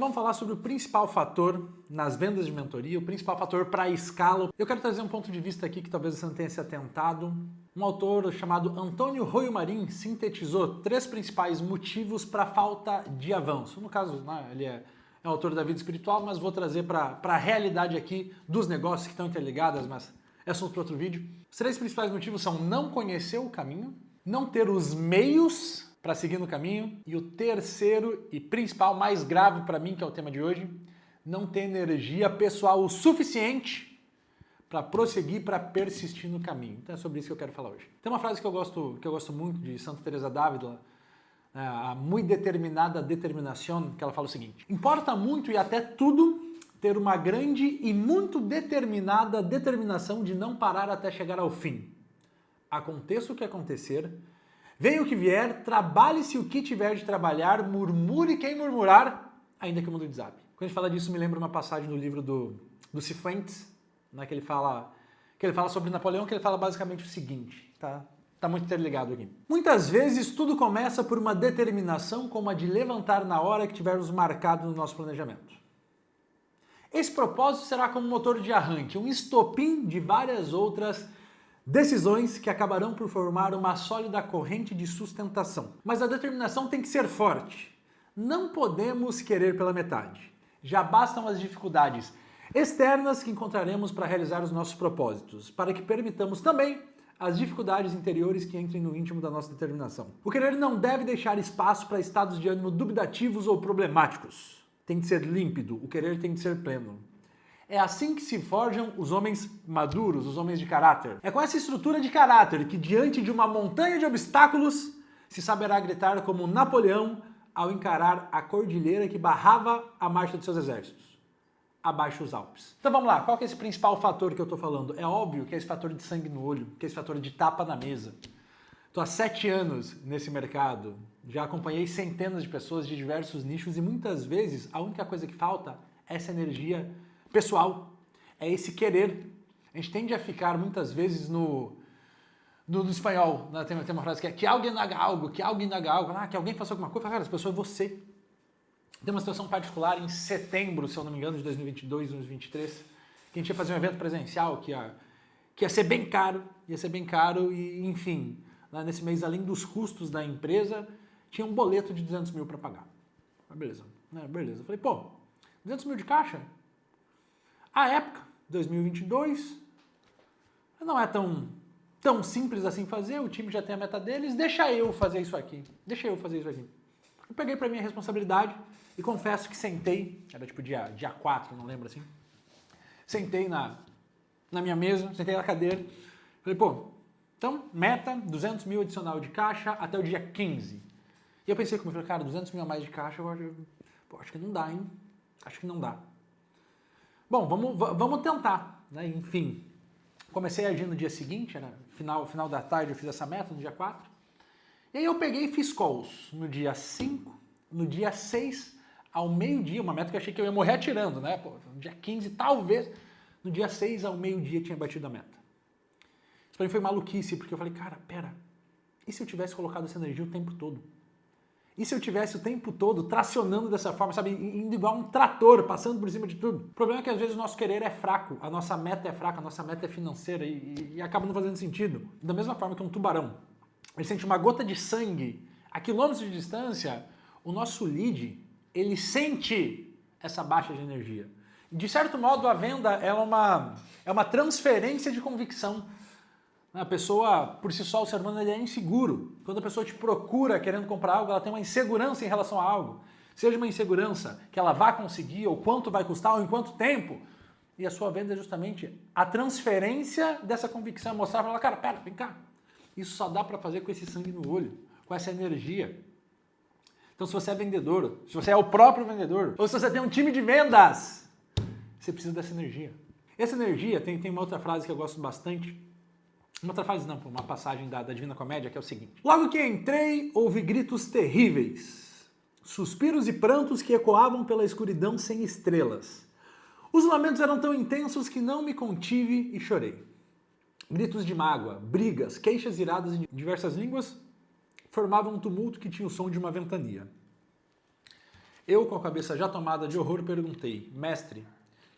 vamos falar sobre o principal fator nas vendas de mentoria, o principal fator para a escala. Eu quero trazer um ponto de vista aqui que talvez você não tenha se atentado. Um autor chamado Antônio Royo Marin sintetizou 3 principais motivos para a falta de avanço. No caso, né, ele é um autor da vida espiritual, mas vou trazer para a realidade aqui dos negócios que estão interligadas, mas é assunto para outro vídeo. Os 3 principais motivos são não conhecer o caminho, não ter os meios para seguir no caminho, e o terceiro e principal, mais grave para mim, que é o tema de hoje, não ter energia pessoal o suficiente para prosseguir, para persistir no caminho. Então é sobre isso que eu quero falar hoje. Tem uma frase que eu gosto muito de Santa Teresa d'Ávila, a muito determinada determinação, que ela fala o seguinte: importa muito e até tudo ter uma grande e muito determinada determinação de não parar até chegar ao fim. Aconteça o que acontecer, venha o que vier, trabalhe-se o que tiver de trabalhar, murmure quem murmurar, ainda que o mundo desabe. Quando a gente fala disso, me lembra uma passagem do livro do Cifuentes, né, que ele fala sobre Napoleão, que ele fala basicamente o seguinte, tá muito interligado aqui. Muitas vezes tudo começa por uma determinação como a de levantar na hora que tivermos marcado no nosso planejamento. Esse propósito será como um motor de arranque, um estopim de várias outras decisões que acabarão por formar uma sólida corrente de sustentação. Mas a determinação tem que ser forte. Não podemos querer pela metade. Já bastam as dificuldades externas que encontraremos para realizar os nossos propósitos, para que permitamos também as dificuldades interiores que entrem no íntimo da nossa determinação. O querer não deve deixar espaço para estados de ânimo dubitativos ou problemáticos. Tem que ser límpido, o querer tem que ser pleno. É assim que se forjam os homens maduros, os homens de caráter. É com essa estrutura de caráter que, diante de uma montanha de obstáculos, se saberá gritar como Napoleão ao encarar a cordilheira que barrava a marcha de seus exércitos. Abaixo os Alpes. Então vamos lá, qual que é esse principal fator que eu estou falando? É óbvio que é esse fator de sangue no olho, que é esse fator de tapa na mesa. Estou há 7 anos nesse mercado, já acompanhei centenas de pessoas de diversos nichos e muitas vezes a única coisa que falta é essa energia pessoal, é esse querer. A gente tende a ficar muitas vezes no espanhol, né? Tem uma frase que alguém haga algo, que alguém faça alguma coisa. Cara, essa pessoa é você. Tem uma situação particular em setembro, se eu não me engano, de 2022, 2023, que a gente ia fazer um evento presencial que ia ser bem caro, e enfim, né, nesse mês, além dos custos da empresa, tinha um boleto de 200 mil para pagar. Beleza, né? Beleza. Eu falei, 200 mil de caixa? A época, 2022, não é tão simples assim fazer, o time já tem a meta deles, deixa eu fazer isso aqui. Eu peguei para minha responsabilidade e confesso que sentei, era tipo dia 4, não lembro assim, sentei na minha mesa, sentei na cadeira, falei, então, meta, 200 mil adicional de caixa até o dia 15. E eu pensei comigo, cara, 200 mil a mais de caixa, acho que não dá, hein? Acho que não dá. Bom, vamos tentar, né? Enfim, comecei a agir no dia seguinte, era final da tarde eu fiz essa meta, no dia 4. E aí eu peguei e fiz calls no dia 5, no dia 6, ao meio-dia, uma meta que eu achei que eu ia morrer atirando, né? No dia 15, talvez, no dia 6 ao meio-dia tinha batido a meta. Isso pra mim foi maluquice, porque eu falei, cara, pera, e se eu tivesse colocado essa energia o tempo todo? E se eu tivesse o tempo todo tracionando dessa forma, sabe, indo igual um trator, passando por cima de tudo? O problema é que às vezes o nosso querer é fraco, a nossa meta é fraca, a nossa meta é financeira e acaba não fazendo sentido. Da mesma forma que um tubarão, ele sente uma gota de sangue a quilômetros de distância, o nosso lead, ele sente essa baixa de energia. De certo modo, a venda é uma transferência de convicção. A pessoa, por si só, o ser humano ele é inseguro. Quando a pessoa te procura querendo comprar algo, ela tem uma insegurança em relação a algo. Seja uma insegurança que ela vai conseguir, ou quanto vai custar, ou em quanto tempo. E a sua venda é justamente a transferência dessa convicção, mostrar para ela, cara, pera, vem cá. Isso só dá para fazer com esse sangue no olho, com essa energia. Então, se você é vendedor, se você é o próprio vendedor, ou se você tem um time de vendas, você precisa dessa energia. Essa energia, tem uma outra frase que eu gosto bastante. Uma outra frase não, uma passagem da Divina Comédia, que é o seguinte. Logo que entrei, ouvi gritos terríveis, suspiros e prantos que ecoavam pela escuridão sem estrelas. Os lamentos eram tão intensos que não me contive e chorei. Gritos de mágoa, brigas, queixas iradas em diversas línguas formavam um tumulto que tinha o som de uma ventania. Eu, com a cabeça já tomada de horror, perguntei: mestre,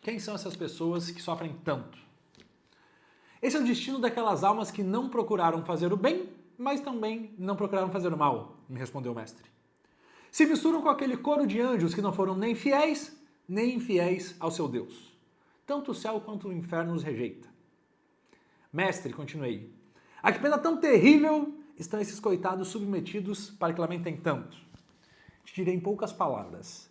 quem são essas pessoas que sofrem tanto? Esse é o destino daquelas almas que não procuraram fazer o bem, mas também não procuraram fazer o mal, me respondeu o mestre. Se misturam com aquele coro de anjos que não foram nem fiéis ao seu Deus. Tanto o céu quanto o inferno os rejeita. Mestre, continuei, a que pena tão terrível estão esses coitados submetidos para que lamentem tanto? Te direi em poucas palavras.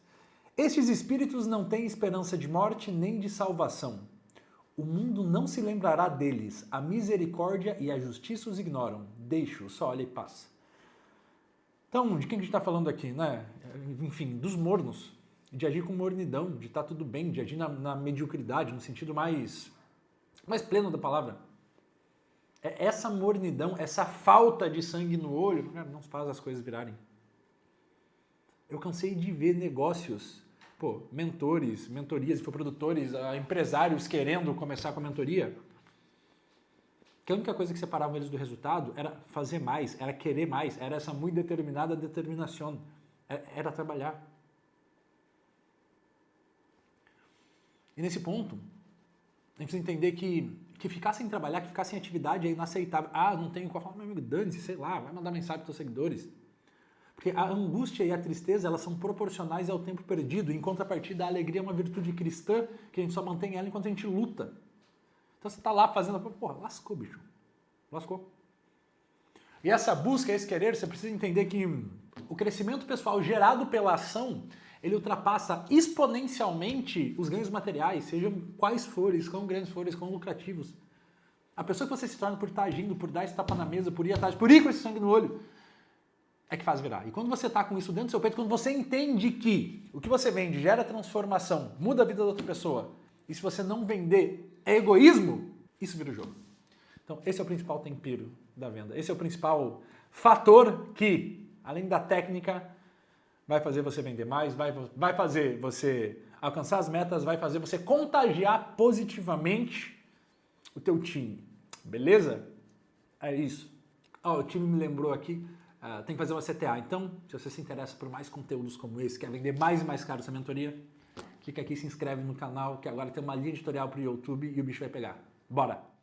Estes espíritos não têm esperança de morte nem de salvação. O mundo não se lembrará deles, a misericórdia e a justiça os ignoram. Deixa-o, só olha e passa. Então, de quem a gente está falando aqui, né? Enfim, dos mornos. De agir com mornidão, de estar tudo bem, de agir na mediocridade, no sentido mais pleno da palavra. Essa mornidão, essa falta de sangue no olho, não faz as coisas virarem. Eu cansei de ver negócios, mentores, mentorias, infoprodutores, empresários querendo começar com a mentoria, que a única coisa que separava eles do resultado era fazer mais, era querer mais, era essa muito determinada determinação, era trabalhar. E nesse ponto, a gente precisa entender que ficar sem trabalhar, que ficar sem atividade é inaceitável. Não tenho qual falar, meu amigo, dane-se, sei lá, vai mandar mensagem para os seus seguidores. Porque a angústia e a tristeza, elas são proporcionais ao tempo perdido. Em contrapartida, a alegria é uma virtude cristã que a gente só mantém ela enquanto a gente luta. Então você está lá fazendo... lascou, bicho. Lascou. E essa busca, esse querer, você precisa entender que o crescimento pessoal gerado pela ação, ele ultrapassa exponencialmente os ganhos materiais, sejam quais forem, quão grandes forem, quão lucrativos. A pessoa que você se torna por estar agindo, por dar esse tapa na mesa, por ir atrás, por ir com esse sangue no olho, é que faz virar. E quando você está com isso dentro do seu peito, quando você entende que o que você vende gera transformação, muda a vida da outra pessoa, e se você não vender é egoísmo, isso vira o jogo. Então, esse é o principal tempero da venda. Esse é o principal fator que, além da técnica, vai fazer você vender mais, vai fazer você alcançar as metas, vai fazer você contagiar positivamente o teu time. Beleza? É isso. O time me lembrou aqui, tem que fazer uma CTA. Então, se você se interessa por mais conteúdos como esse, quer vender mais e mais caro essa mentoria, clica aqui, se inscreve no canal, que agora tem uma linha editorial para o YouTube e o bicho vai pegar. Bora!